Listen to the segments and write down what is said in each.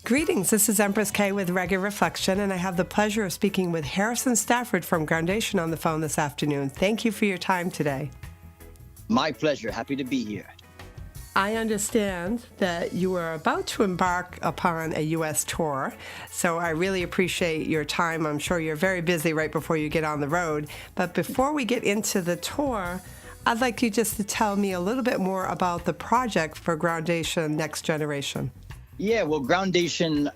Greetings, this is Empress K with Reggae Reflection, and I have the pleasure of speaking with Harrison Stafford from Groundation on the phone this afternoon. Thank you for your time today. My pleasure. Happy to be here. I understand that you are about to embark upon a U.S. tour, so I really appreciate your time. I'm sure you're very busy right before you get on the road. But before we get into the tour, I'd like you just to tell me a little bit more about the project for Groundation Next Generation. Yeah, well, Groundation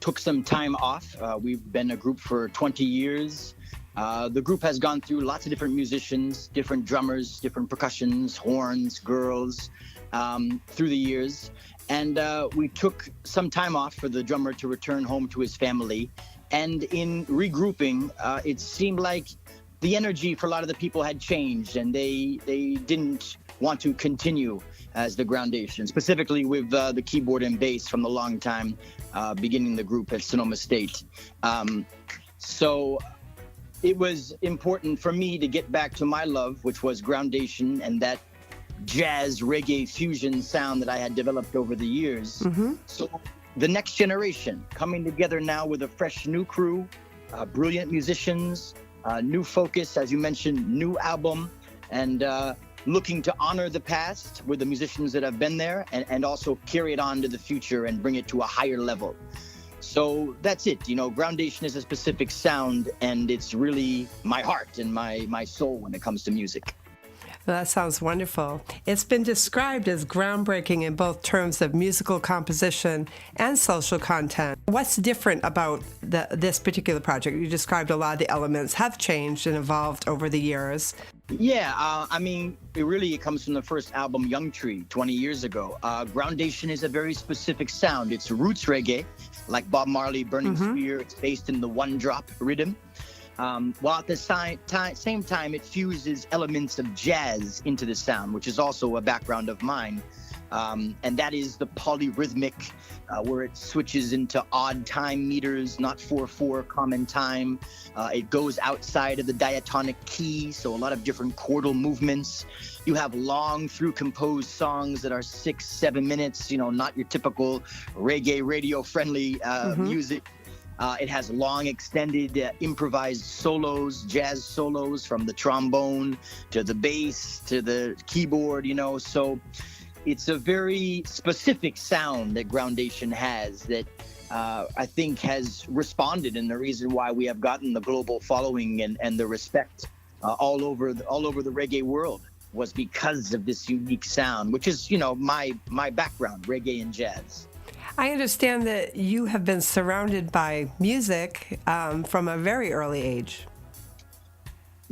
took some time off. We've been a group for 20 years. The group has gone through lots of different musicians, different drummers, different percussions, horns, girls, through the years. And we took some time off for the drummer to return home to his family. And in regrouping, it seemed like the energy for a lot of the people had changed, and they didn't want to continue as the Groundation, specifically with the keyboard and bass from the long time beginning the group at Sonoma State. So it was important for me to get back to my love, which was Groundation and that jazz reggae fusion sound that I had developed over the years. So the next generation coming together now with a fresh new crew, brilliant musicians, new focus, as you mentioned, new album, and looking to honor the past with the musicians that have been there and also carry it on to the future and bring it to a higher level. So that's it. You know, Groundation is a specific sound, and it's really my heart and my soul when it comes to music. Well, that sounds wonderful. It's been described as groundbreaking in both terms of musical composition and social content. What's different about this particular project? You described a lot of the elements have changed and evolved over the years. Yeah, I mean, it comes from the first album, Young Tree, 20 years ago. Groundation is a very specific sound. It's roots reggae, like Bob Marley, Burning Spear. It's based in the one-drop rhythm. While at the same time, it fuses elements of jazz into the sound, which is also a background of mine. And that is the polyrhythmic, where it switches into odd time meters, not 4/4 common time. It goes outside of the diatonic key, so a lot of different chordal movements. You have long through composed songs that are 6-7 minutes, you know, not your typical reggae radio friendly music. It has long extended improvised solos, jazz solos from the trombone to the bass to the keyboard, you know. So it's a very specific sound that Groundation has that I think has responded, and the reason why we have gotten the global following and the respect all over the reggae world was because of this unique sound, which is, you know, my background, reggae and jazz. I understand that you have been surrounded by music from a very early age.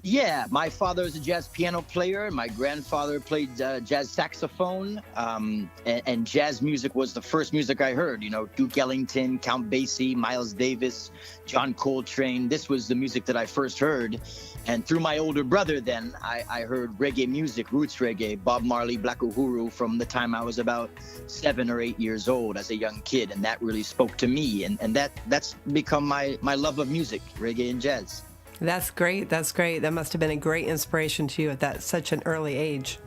Yeah, my father is a jazz piano player. My grandfather played jazz saxophone, and jazz music was the first music I heard. You know, Duke Ellington, Count Basie, Miles Davis, John Coltrane. This was the music that I first heard. And through my older brother, then, I heard reggae music, roots reggae, Bob Marley, Black Uhuru, from the time I was about 7 or 8 years old as a young kid. And that really spoke to me. And that's become my love of music, reggae and jazz. That's great. That's great. That must have been a great inspiration to you at such an early age.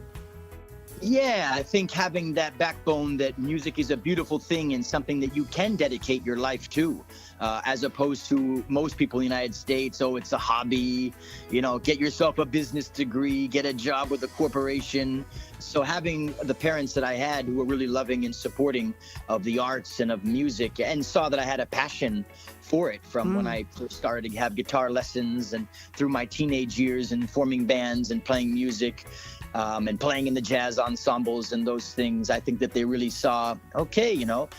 Yeah, I think having that backbone that music is a beautiful thing and something that you can dedicate your life to, as opposed to most people in the United States. Oh, it's a hobby, you know, get yourself a business degree, get a job with a corporation. So having the parents that I had who were really loving and supporting of the arts and of music, and saw that I had a passion for it from when I first started to have guitar lessons and through my teenage years and forming bands and playing music. And playing in the jazz ensembles and those things, I think that they really saw, okay, you know,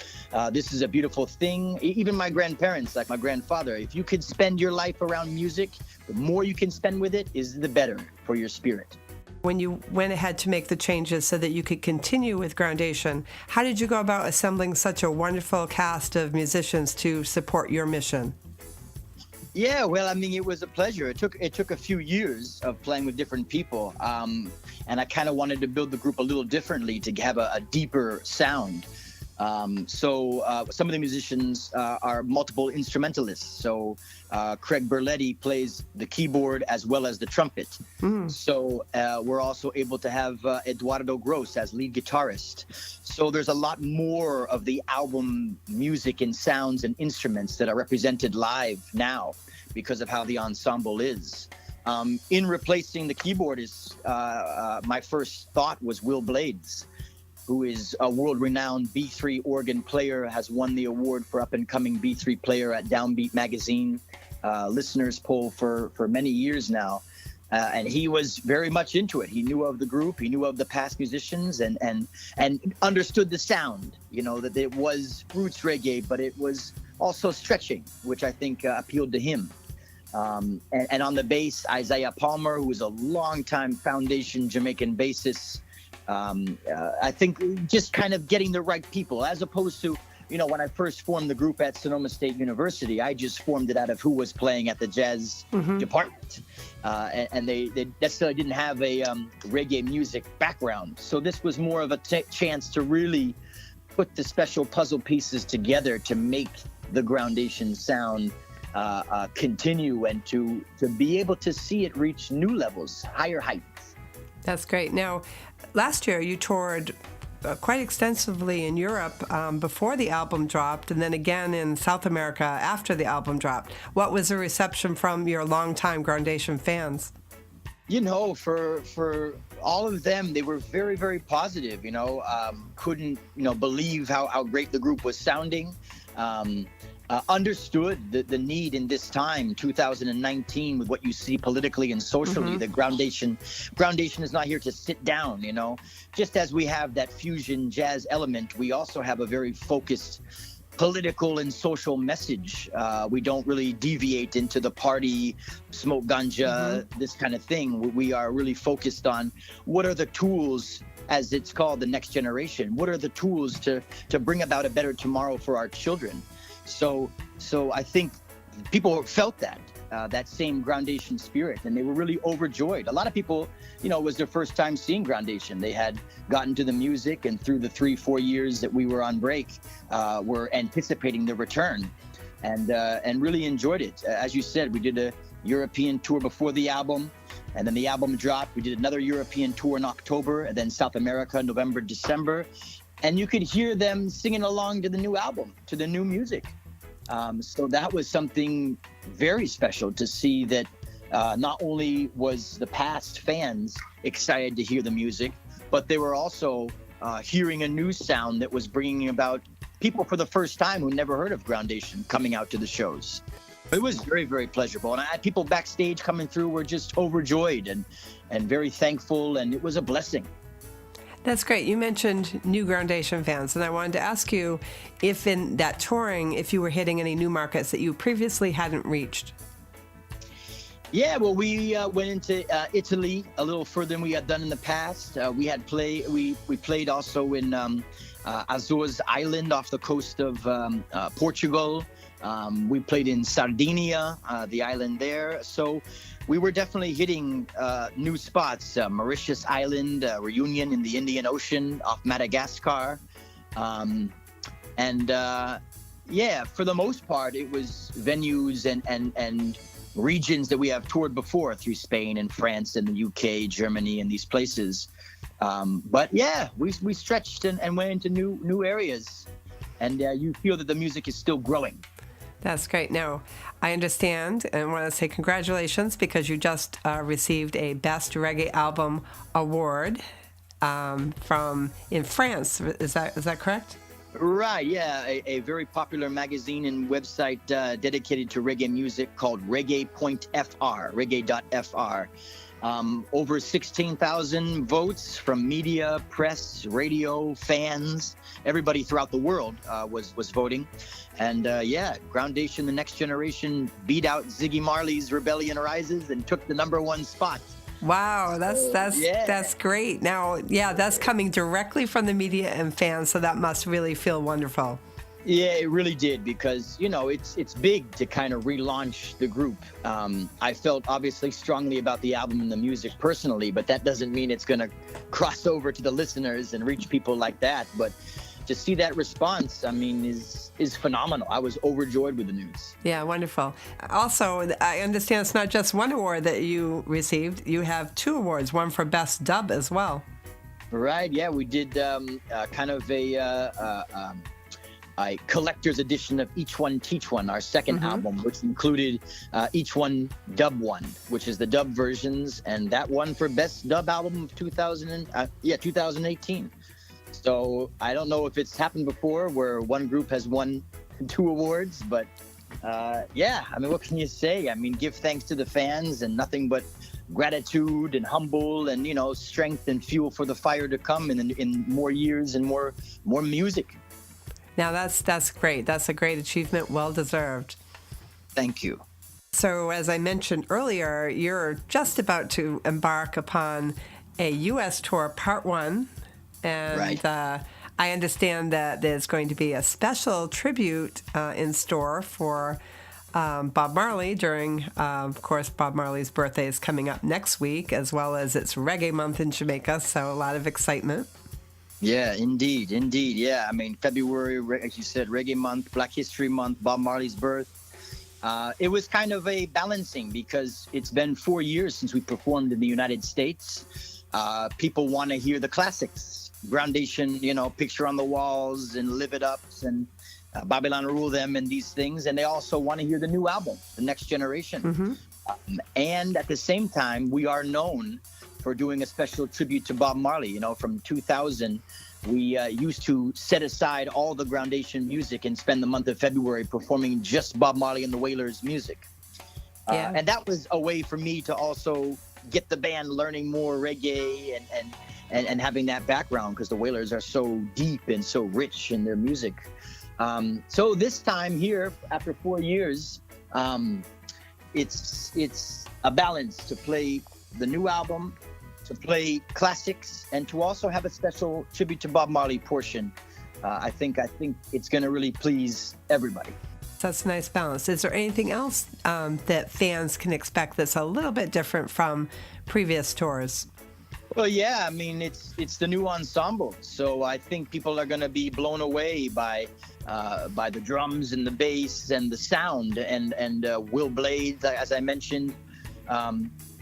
this is a beautiful thing. Even my grandparents, like my grandfather, if you could spend your life around music, the more you can spend with it is the better for your spirit. When you went ahead to make the changes so that you could continue with Groundation, how did you go about assembling such a wonderful cast of musicians to support your mission? Yeah, well, I mean, it was a pleasure. It took a few years of playing with different people, and I kind of wanted to build the group a little differently to have a deeper sound. Some of the musicians are multiple instrumentalists. So Craig Berletti plays the keyboard as well as the trumpet. So we're also able to have Eduardo Gross as lead guitarist. So there's a lot more of the album music and sounds and instruments that are represented live now because of how the ensemble is. In replacing the keyboardist, my first thought was Will Blades, who is a world-renowned B3 organ player, has won the award for up-and-coming B3 player at Downbeat magazine, listeners poll for many years now. And he was very much into it. He knew of the group, he knew of the past musicians, and understood the sound, that it was roots reggae, but it was also stretching, which I think appealed to him. And on the bass, Isaiah Palmer, who was a longtime Foundation Jamaican bassist. I think just kind of getting the right people, as opposed to, when I first formed the group at Sonoma State University, I just formed it out of who was playing at the jazz department. And they necessarily didn't have a reggae music background. So this was more of a chance to really put the special puzzle pieces together to make the Groundation sound continue and to be able to see it reach new levels, higher heights. That's great. Now, last year you toured quite extensively in Europe before the album dropped, and then again in South America after the album dropped. What was the reception from your longtime Groundation fans? For all of them, they were very, very positive. Couldn't believe how great the group was sounding. Understood the need in this time, 2019, with what you see politically and socially. The Groundation is not here to sit down, Just as we have that fusion jazz element, we also have a very focused political and social message. We don't really deviate into the party, smoke ganja, this kind of thing. We are really focused on what are the tools, as it's called, the next generation. What are the tools to bring about a better tomorrow for our children? So I think people felt that same Groundation spirit, and they were really overjoyed. A lot of people, it was their first time seeing Groundation. They had gotten to the music, and through the 3-4 years that we were on break, were anticipating the return, and really enjoyed it. As you said, we did a European tour before the album, and then the album dropped. We did another European tour in October, and then South America, November, December. And you could hear them singing along to the new album, to the new music. So that was something very special to see, that not only was the past fans excited to hear the music, but they were also hearing a new sound that was bringing about people for the first time who never heard of Groundation coming out to the shows. It was very, very pleasurable. And I had people backstage coming through were just overjoyed and very thankful, and it was a blessing. That's great. You mentioned new Groundation fans, and I wanted to ask you if in that touring, if you were hitting any new markets that you previously hadn't reached. Yeah, well, we went into Italy a little further than we had done in the past. We played also in Azores Island off the coast of Portugal. We played in Sardinia, the island there. So we were definitely hitting new spots. Mauritius Island, Reunion in the Indian Ocean off Madagascar. For the most part, it was venues and regions that we have toured before through Spain and France and the UK, Germany, and these places. We stretched and went into new areas. And you feel that the music is still growing. That's great. Now, I understand and want to say congratulations, because you just received a Best Reggae Album Award from in France. Is that correct? Right, yeah. A very popular magazine and website dedicated to reggae music called Reggae.fr, reggae.fr. Over 16,000 votes from media, press, radio, fans, everybody throughout the world was voting. And Groundation, the next generation, beat out Ziggy Marley's Rebellion Rises and took the #1 spot. Wow, that's great. Now, that's coming directly from the media and fans, so that must really feel wonderful. Yeah, it really did, because, it's big to kind of relaunch the group. I felt obviously strongly about the album and the music personally, but that doesn't mean it's going to cross over to the listeners and reach people like that. But to see that response, I mean, is phenomenal. I was overjoyed with the news. Yeah, wonderful. Also, I understand it's not just one award that you received. You have 2 awards, one for Best Dub as well. Right. Yeah, we did kind of a collector's edition of Each One Teach One, our second album, which included Each One Dub One, which is the dub versions, and that one for Best Dub Album of 2018. So I don't know if it's happened before where one group has won 2 awards, but yeah, I mean, what can you say? I mean, give thanks to the fans and nothing but gratitude and humble and, you know, strength and fuel for the fire to come in more years and more music. Now, that's great. That's a great achievement, well deserved. Thank you. So, as I mentioned earlier, you're just about to embark upon a U.S. tour, Part 1. And Right. I understand that there's going to be a special tribute in store for Bob Marley during, of course, Bob Marley's birthday is coming up next week, as well as it's Reggae Month in Jamaica, so a lot of excitement. Yeah, indeed. Yeah, I mean, February, as you said, Reggae Month, Black History Month, Bob Marley's birth. It was kind of a balancing because it's been 4 years since we performed in the United States. People want to hear the classics, Groundation, you know, Picture on the Walls and Live It Ups and Babylon Rule Them and these things. And they also want to hear the new album, The Next Generation. And at the same time, we are known for doing a special tribute to Bob Marley. You know, from 2000, we used to set aside all the Groundation music and spend the month of February performing just Bob Marley and the Wailers music. And that was a way for me to also get the band learning more reggae and having that background, because the Wailers are so deep and so rich in their music. So this time here, after 4 years, it's a balance to play the new album, to play classics, and to also have a special tribute to Bob Marley portion. I think it's going to really please everybody. That's a nice balance. Is there anything else that fans can expect that's a little bit different from previous tours? Well, yeah, I mean, it's the new ensemble, so I think people are going to be blown away by the drums and the bass and the sound, and Will Blades, as I mentioned.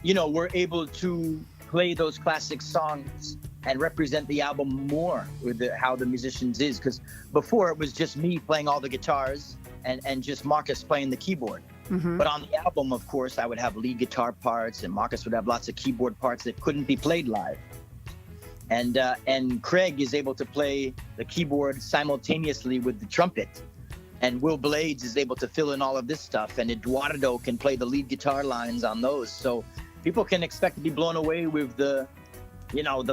You know, we're able to play those classic songs and represent the album more with how the musicians is, because before it was just me playing all the guitars and just Marcus playing the keyboard. But on the album, of course, I would have lead guitar parts, and Marcus would have lots of keyboard parts that couldn't be played live. And Craig is able to play the keyboard simultaneously with the trumpet. And Will Blades is able to fill in all of this stuff, and Eduardo can play the lead guitar lines on those. So people can expect to be blown away with the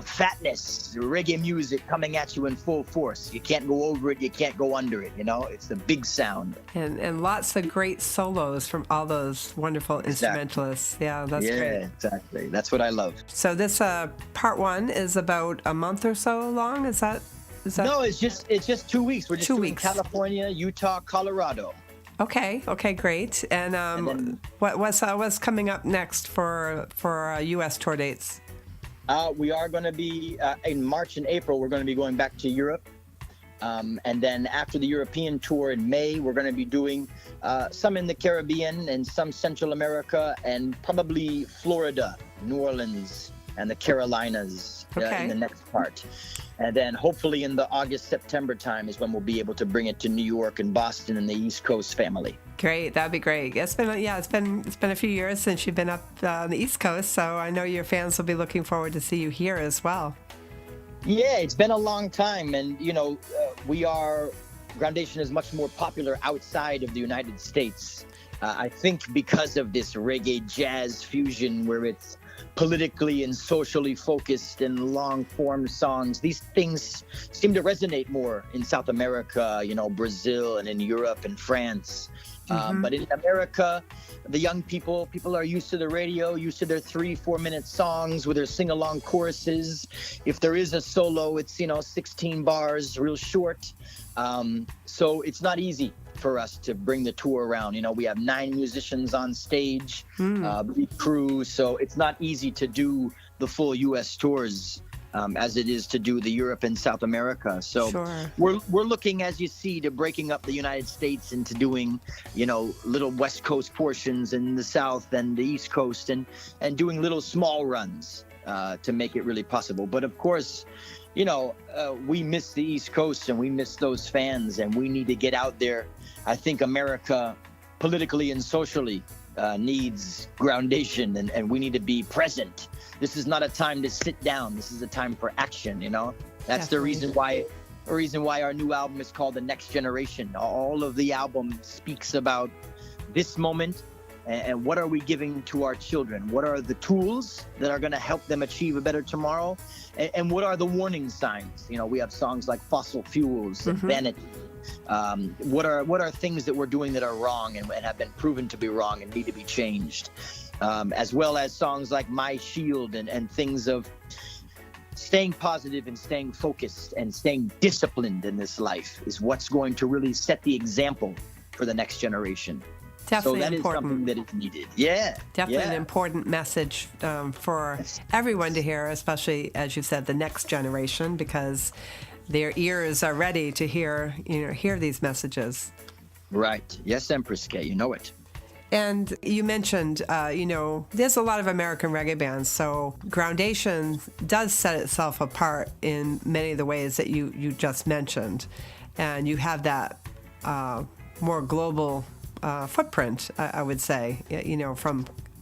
fatness, the reggae music coming at you in full force. You can't go over it, you can't go under it, you know? It's the big sound. And lots of great solos from all those wonderful instrumentalists. Yeah, that's great. Yeah, exactly. That's what I love. So this Part 1 is about a month or so long, is that? No, it's just 2 weeks. We're just 2 doing weeks. California, Utah, Colorado. Okay, great. And then, what's coming up next for U.S. tour dates? We are going to be, in March and April, we're going to be going back to Europe. And then after the European tour in May, we're going to be doing some in the Caribbean and some Central America, and probably Florida, New Orleans, and the Carolinas in the next part. And then hopefully in the August-September time is when we'll be able to bring it to New York and Boston and the East Coast family. Great, that'd be great. It's been a few years since you've been up on the East Coast, so I know your fans will be looking forward to see you here as well. Yeah, it's been a long time, and Groundation is much more popular outside of the United States. I think because of this reggae jazz fusion where it's politically and socially focused and long form songs. These things seem to resonate more in South America, Brazil, and in Europe and France. But in America, the young people are used to the radio, used to their 3-4 minute songs with their sing-along choruses. If there is a solo, it's 16 bars, real short. So it's not easy for us to bring the tour around. We have 9 musicians on stage, big crew, so it's not easy to do the full U.S. tours as it is to do the Europe and South America. So Sure. we're looking, as you see, to breaking up the United States into doing, little West Coast portions in the South and the East Coast, and doing little small runs to make it really possible. But of course, we miss the East Coast and we miss those fans, and we need to get out there. I think America, politically and socially, needs Groundation, and we need to be present. This is not a time to sit down. This is a time for action. That's Definitely. the reason why our new album is called The Next Generation. All of the album speaks about this moment, and what are we giving to our children? What are the tools that are going to help them achieve a better tomorrow? And what are the warning signs? We have songs like Fossil Fuels and Vanity. What are things that we're doing that are wrong and have been proven to be wrong and need to be changed? As well as songs like My Shield and things of staying positive and staying focused and staying disciplined in this life is what's going to really set the example for the next generation. Definitely so that important. is something that is needed. Yeah. Definitely yeah. an important message for everyone to hear, especially, as you said, the next generation, because their ears are ready to hear these messages. Right. Yes, Empress K, you know it. And you mentioned, there's a lot of American reggae bands, so Groundation does set itself apart in many of the ways that you just mentioned. And you have that more global footprint, I would say,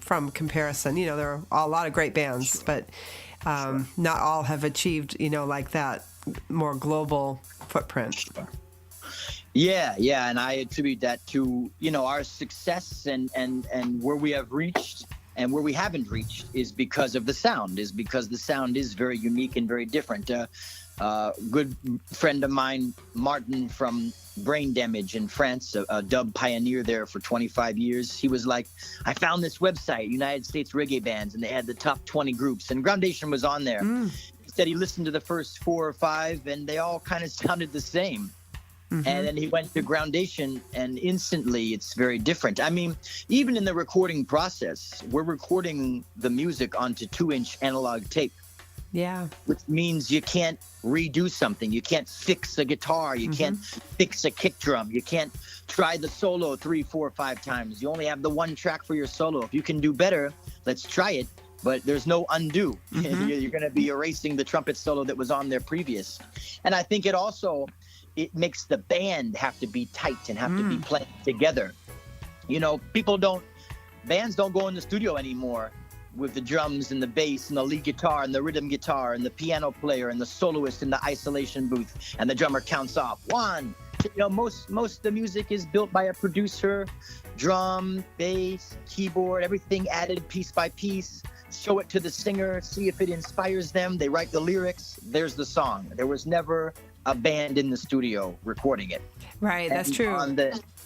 from comparison. There are a lot of great bands, but not all have achieved, like that more global footprint. Yeah, and I attribute that to, our success and where we have reached and where we haven't reached is because of the sound, is very unique and very different. Good friend of mine, Martin from Brain Damage in France, a dub pioneer there for 25 years. He was like, I found this website, United States Reggae Bands, and they had the top 20 groups, and Groundation was on there. He said he listened to the first 4 or 5, and they all kind of sounded the same. And then he went to Groundation, and instantly it's very different. I mean, even in the recording process, we're recording the music onto 2-inch analog tape. Yeah. Which means you can't redo something. You can't fix a guitar. You can't fix a kick drum. You can't try the solo 3, 4, 5 times. You only have the one track for your solo. If you can do better, let's try it. But there's no undo. You're going to be erasing the trumpet solo that was on there previous. And I think it makes the band have to be tight and have to be playing together. Bands don't go in the studio anymore with the drums and the bass and the lead guitar and the rhythm guitar and the piano player and the soloist in the isolation booth and the drummer counts off 1. Most of the music is built by a producer, drum, bass, keyboard, everything added piece by piece. Show it to the singer, see if it inspires them. They write the lyrics. There's the song. There was never a band in the studio recording it. Right, that's true.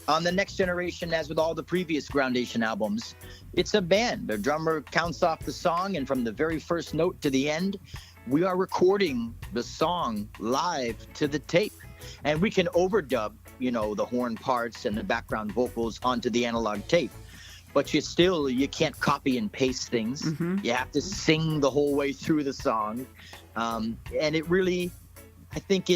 On the Next Generation, as with all the previous Groundation albums, it's a band. The drummer counts off the song, and from the very first note to the end, we are recording the song live to the tape. And we can overdub, the horn parts and the background vocals onto the analog tape. But you can't copy and paste things. You have to sing the whole way through the song. And it really, I think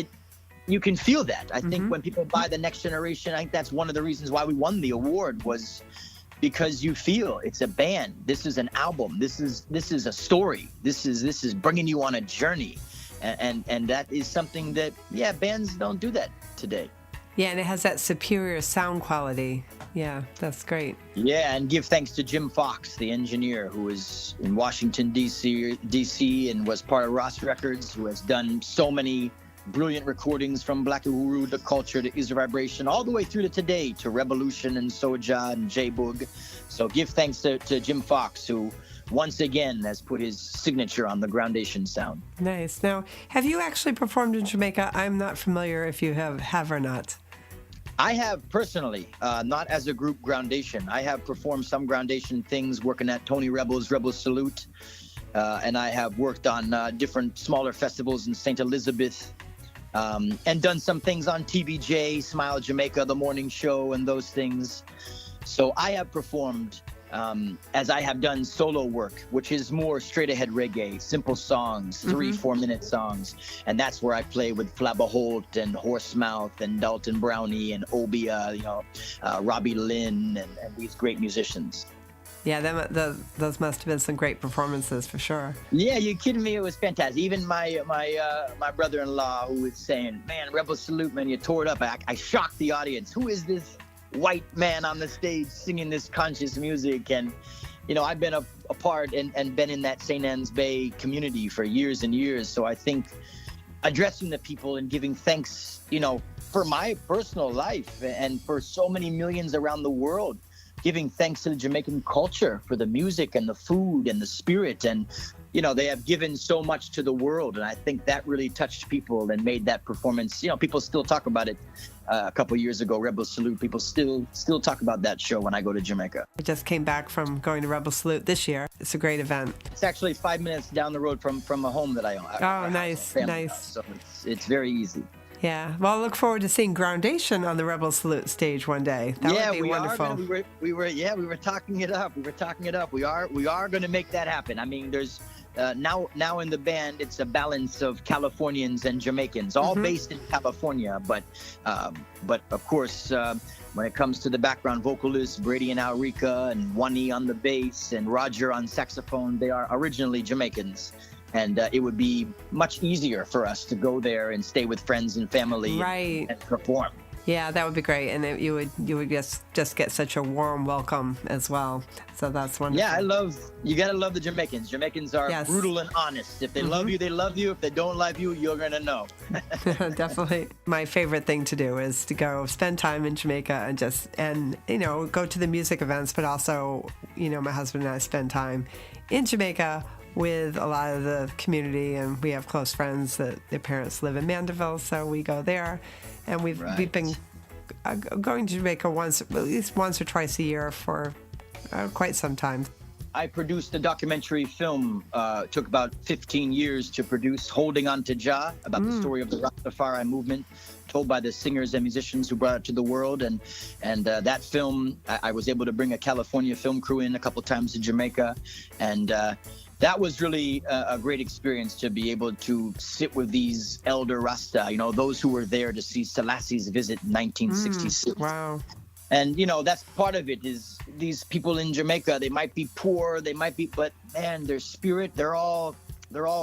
you can feel that. I think when people buy the Next Generation, I think that's one of the reasons why we won the award, was because you feel it's a band. This is an album. This is a story. This is bringing you on a journey. And that is something that, bands don't do that today. Yeah, and it has that superior sound quality. Yeah, that's great. Yeah, and give thanks to Jim Fox, the engineer, who is in Washington, D.C. and was part of Ross Records, who has done so many brilliant recordings from Black Uhuru, The Culture, to Is Vibration, all the way through to today, to Revolution and Soja and J-Boog. So give thanks to Jim Fox, who once again has put his signature on the Groundation sound. Nice. Now, have you actually performed in Jamaica? I'm not familiar if you have or not. I have personally, not as a group Groundation. I have performed some Groundation things working at Tony Rebel's Rebel Salute, and I have worked on different smaller festivals in St. Elizabeth, and done some things on TVJ, Smile Jamaica, The Morning Show, and those things. So I have performed as I have done solo work, which is more straight ahead reggae, simple songs, 3-4 minute songs. And that's where I play with Flabba Holt and Horsemouth and Dalton Brownie and Obia, Robbie Lynn and these great musicians. Yeah, those must have been some great performances for sure. Yeah, you kidding me? It was fantastic. Even my brother-in-law, who was saying, "Man, Rebel Salute, man, you tore it up." I shocked the audience. Who is this white man on the stage singing this conscious music? And I've been a part and been in that St. Anne's Bay community for years and years. So I think addressing the people and giving thanks, for my personal life and for so many millions around the world, giving thanks to the Jamaican culture for the music and the food and the spirit. And, they have given so much to the world. And I think that really touched people and made that performance, people still talk about it. A couple of years ago, Rebel Salute, people still talk about that show when I go to Jamaica. I just came back from going to Rebel Salute this year. It's a great event. It's actually 5 minutes down the road from a home that I own. Oh, nice. House, so it's very easy. Yeah. Well, I look forward to seeing Groundation on the Rebel Salute stage one day. That would be wonderful. We were talking it up. We are going to make that happen. I mean, there's now in the band, it's a balance of Californians and Jamaicans, all based in California. But of course, when it comes to the background vocalists, Brady and Alrika and Wani on the bass and Roger on saxophone, they are originally Jamaicans. And it would be much easier for us to go there and stay with friends and family and perform. Yeah, that would be great, and you would just get such a warm welcome as well. So that's wonderful. Yeah, you gotta love the Jamaicans. Jamaicans are brutal and honest. If they love you, they love you. If they don't love you, you're gonna know. Definitely, my favorite thing to do is to go spend time in Jamaica and go to the music events, but also my husband and I spend time in Jamaica with a lot of the community, and we have close friends that their parents live in Mandeville, so we go there, and we've been going to Jamaica at least once or twice a year for quite some time. I produced a documentary film, took about 15 years to produce, Holding On to Jah, about the story of the Rastafari movement, told by the singers and musicians who brought it to the world. And that film, I was able to bring a California film crew in a couple times to Jamaica, and that was really a great experience to be able to sit with these elder Rasta, those who were there to see Selassie's visit in 1966. Wow. And, that's part of it is these people in Jamaica, they might be poor, but man, their spirit, they're all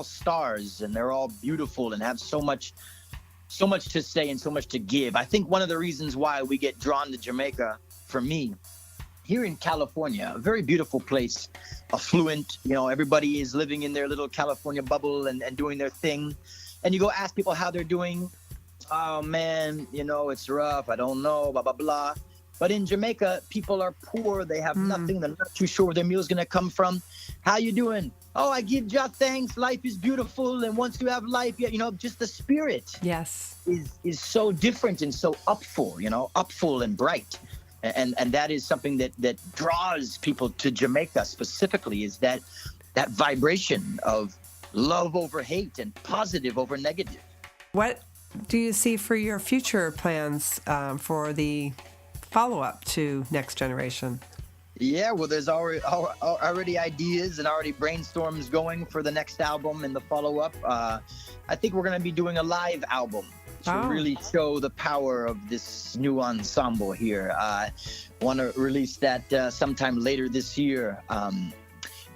stars, and they're all beautiful and have so much to say and so much to give. I think one of the reasons why we get drawn to Jamaica, for me, here in California, a very beautiful place, affluent, everybody is living in their little California bubble and doing their thing. And you go ask people how they're doing. Oh man, it's rough. I don't know, blah, blah, blah. But in Jamaica, people are poor. They have nothing. They're not too sure where their meal's going to come from. How you doing? Oh, I give Jah thanks. Life is beautiful. And once you have life, just the spirit is so different and so upful and bright. And that is something that draws people to Jamaica specifically, is that vibration of love over hate and positive over negative. What do you see for your future plans for the follow-up to Next Generation? Yeah, well, there's already ideas and already brainstorms going for the next album and the follow-up. I think we're going to be doing a live album to really show the power of this new ensemble here. Want to release that sometime later this year.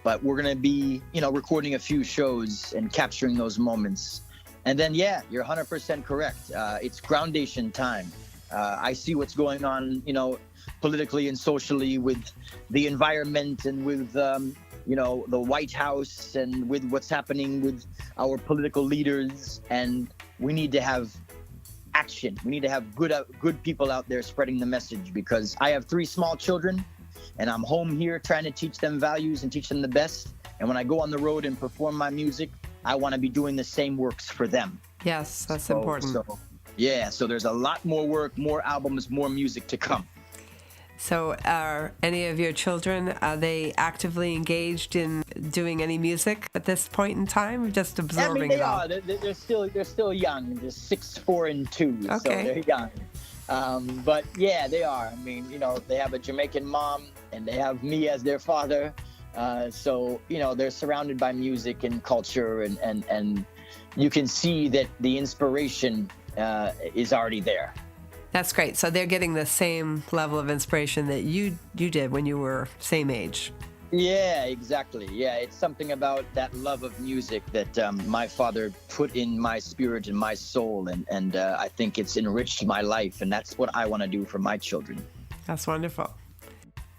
But we're going to be, recording a few shows and capturing those moments. And then, yeah, you're 100% correct. It's Groundation time. I see what's going on, politically and socially with the environment and with, the White House and with what's happening with our political leaders. And we need to have action. We need to have good people out there spreading the message, because I have 3 small children and I'm home here trying to teach them values and teach them the best. And when I go on the road and perform my music, I want to be doing the same works for them. Yes, that's important. So there's a lot more work, more albums, more music to come. So are any of your children, are they actively engaged in doing any music at this point in time, just absorbing it all? They're still young. They're 6, 4, and 2, okay. So they're young. But yeah, they are. I mean, they have a Jamaican mom and they have me as their father. So, they're surrounded by music and culture, and you can see that the inspiration is already there. That's great. So they're getting the same level of inspiration that you did when you were same age. Yeah, exactly. Yeah, it's something about that love of music that my father put in my spirit and my soul, and I think it's enriched my life, and that's what I want to do for my children. That's wonderful.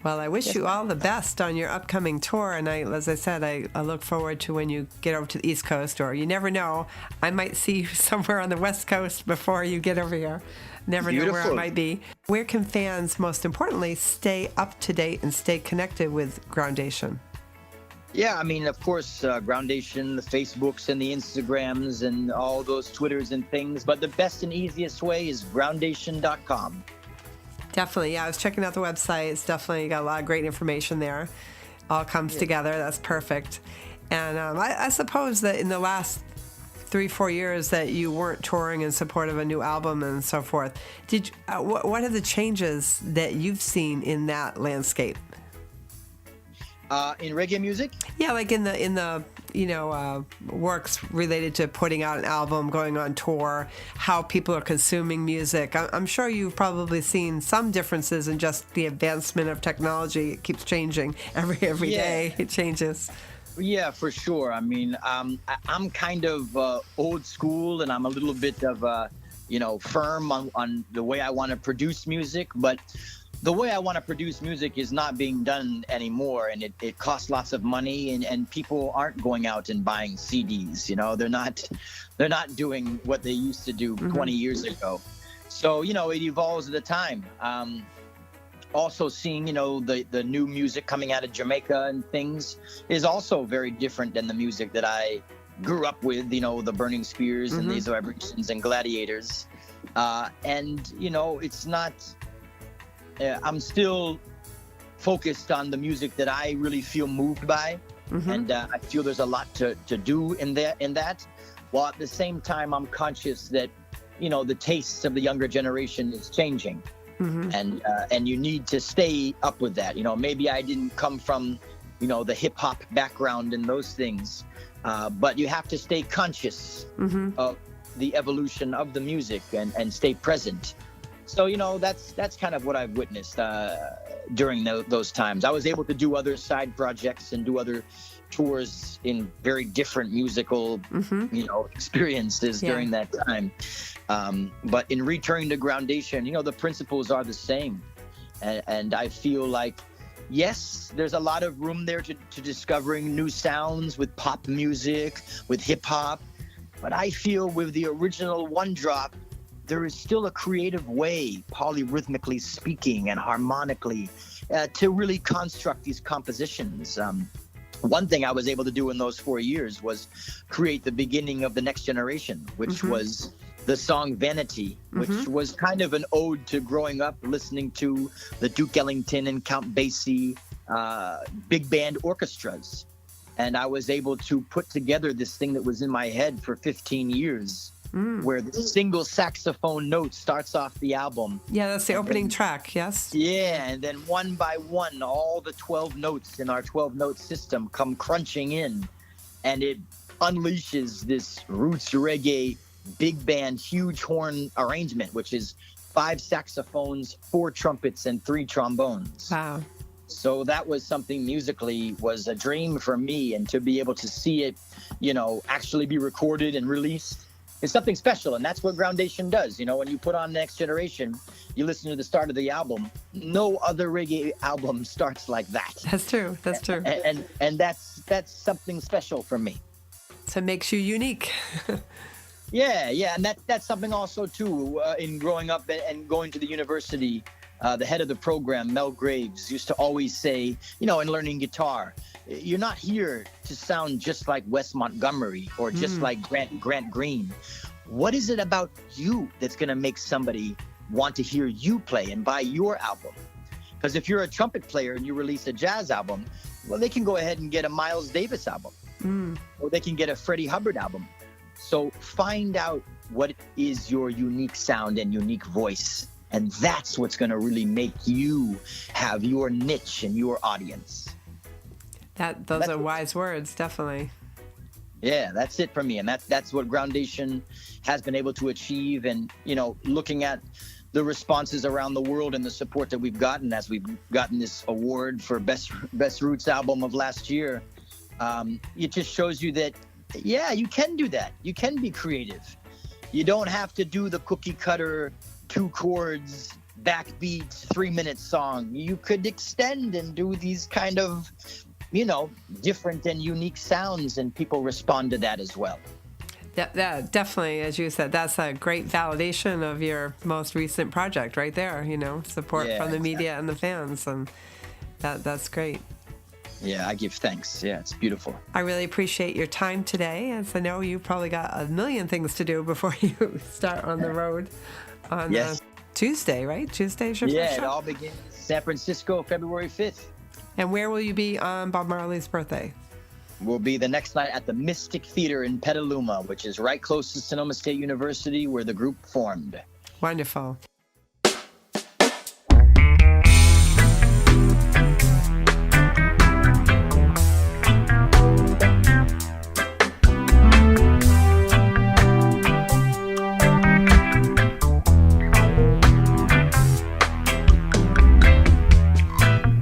Well, I wish you all the best on your upcoming tour, and as I said, I look forward to when you get over to the East Coast, or you never know, I might see you somewhere on the West Coast before you get over here. Never know where it might be. Where can fans, most importantly, stay up to date and stay connected with Groundation? Yeah, I mean, of course, Groundation, the Facebooks and the Instagrams and all those Twitters and things, but the best and easiest way is groundation.com. Definitely. Yeah, I was checking out the website. It's definitely got a lot of great information there. All comes together. That's perfect. And I suppose that in the last 3-4 years that you weren't touring in support of a new album and so forth, what are the changes that you've seen in that landscape? In reggae music? Yeah, like in the works related to putting out an album, going on tour, how people are consuming music. I'm sure you've probably seen some differences in just the advancement of technology. It keeps changing every day. It changes. Yeah, for sure. I mean, I'm kind of old school, and I'm a little bit of firm on the way I want to produce music, but the way I want to produce music is not being done anymore, and it costs lots of money, and people aren't going out and buying CDs. They're not doing what they used to do 20 years ago. So it evolves at the time. Also seeing the new music coming out of Jamaica and things is also very different than the music that I grew up with. The Burning Spears and these Vibrations and Gladiators, and it's not. I'm still focused on the music that I really feel moved by, and I feel there's a lot to do in that. While at the same time, I'm conscious that the tastes of the younger generation is changing, and you need to stay up with that. Maybe I didn't come from the hip hop background and those things, but you have to stay conscious of the evolution of the music and stay present. So, that's kind of what I've witnessed during those times. I was able to do other side projects and do other tours in very different musical, experiences during that time. But in returning to Groundation, the principles are the same. And I feel like, yes, there's a lot of room there to discovering new sounds with pop music, with hip hop. But I feel with the original One Drop, there is still a creative way, polyrhythmically speaking and harmonically, to really construct these compositions. One thing I was able to do in those 4 years was create the beginning of the next generation, which was the song Vanity, which was kind of an ode to growing up listening to the Duke Ellington and Count Basie big band orchestras. And I was able to put together this thing that was in my head for 15 years. Where the single saxophone note starts off the album. Yeah, that's the opening track, yes? Yeah, and then one by one, all the 12 notes in our 12-note system come crunching in, and it unleashes this roots reggae big band, huge horn arrangement, which is 5 saxophones, 4 trumpets, and 3 trombones. Wow. So that was something musically was a dream for me, and to be able to see it, actually be recorded and released, it's something special, and that's what Groundation does. When you put on Next Generation, you listen to the start of the album. No other reggae album starts like that. That's true. That's true. And that's something special for me. So it makes you unique. Yeah, and that's something also too. In growing up and going to the university, the head of the program, Mel Graves, used to always say, in learning guitar, you're not here to sound just like Wes Montgomery or just like Grant Green. What is it about you that's going to make somebody want to hear you play and buy your album? Because if you're a trumpet player and you release a jazz album, well, they can go ahead and get a Miles Davis album, or they can get a Freddie Hubbard album. So find out what is your unique sound and unique voice, And that's what's going to really make you have your niche and your audience. Those are wise words, definitely. Yeah, that's it for me. And that's what Groundation has been able to achieve. And, you know, looking at the responses around the world and the support that we've gotten as we've gotten this award for Best Roots Album of last year, it just shows you that, yeah, you can do that. You can be creative. You don't have to do the cookie cutter 2 chords, backbeat, 3-minute song. You could extend and do these kind of, you know, different and unique sounds, and people respond to that as well. Yeah, definitely, as you said, that's a great validation of your most recent project right there, you know, support from the media and the fans, and that's great. Yeah, I give thanks. Yeah, it's beautiful. I really appreciate your time today, as I know you probably got a million things to do before you start on the road on Tuesday, right? Tuesday's your first show? Yeah, it all begins San Francisco, February 5th. And where will you be on Bob Marley's birthday? We'll be the next night at the Mystic Theater in Petaluma, which is right close to Sonoma State University, where the group formed. Wonderful.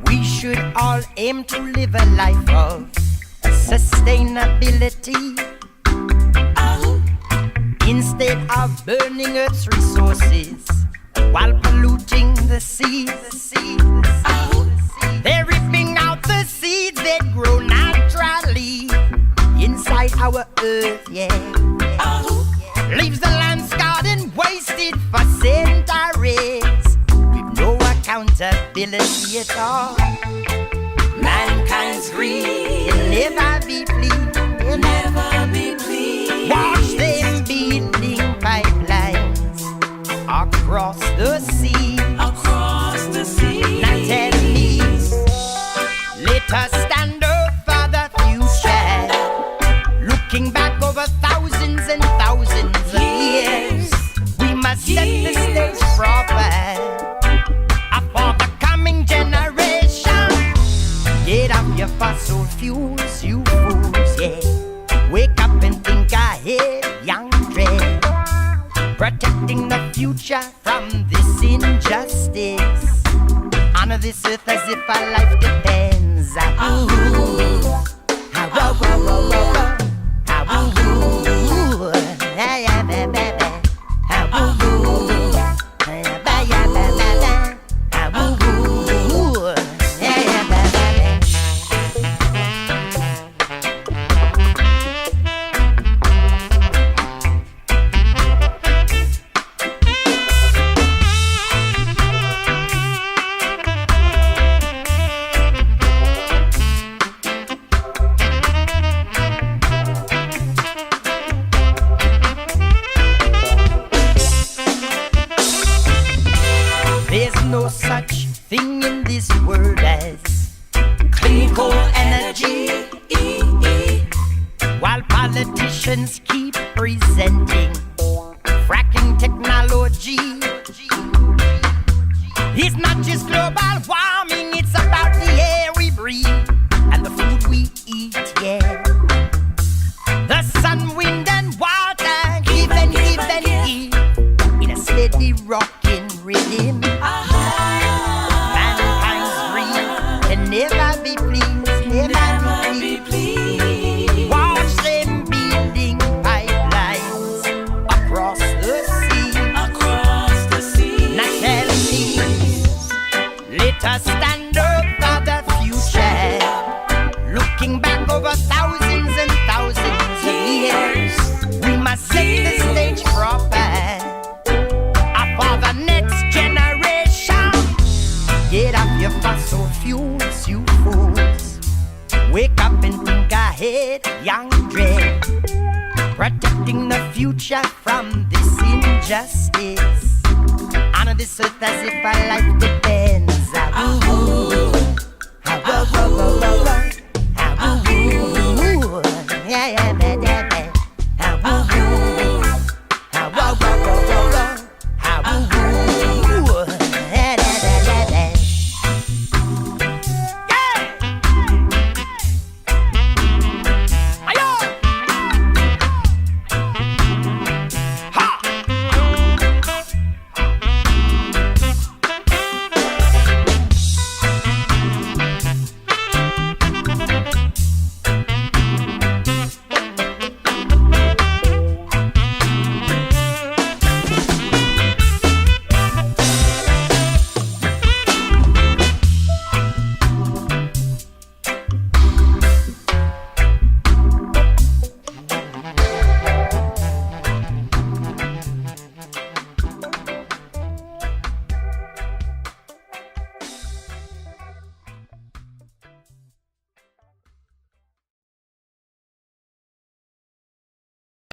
We should all aim to live a life of sustainability, instead of burning Earth's resources while polluting the seas. They're ripping out the seeds that grow naturally inside our Earth, leaves the land scarred and wasted for centuries with no accountability at all. Mankind's greed will never be pleased, Watch them building pipelines across the sea. Now tell me, let us stand up for the future, looking back over thousands and thousands of years. We must set the stage proper for the coming generation. Get off your fossil fuels, you fools, Wake up and think ahead, young dread. Protecting the future from this injustice. Honor this earth as if our life depends. There's no such thing in this world as clean coal energy, while politicians keep presenting fracking technology. It's not just global warming, it's about the air we breathe and the food we eat, The sun, wind and water give and give and give in a steady rocking rhythm. Mankind's dream can never be pleased, never be pleased. Watch them building pipelines across the sea. Now tell me, let us stand up for the future, looking back over thousands and thousands of years. We must set the stage proper for the next generation. Get off your fossil fuels, you fools. Wake up and think ahead, young dread. Protecting the future from this injustice. Honor this earth as if our life depends. Yeah,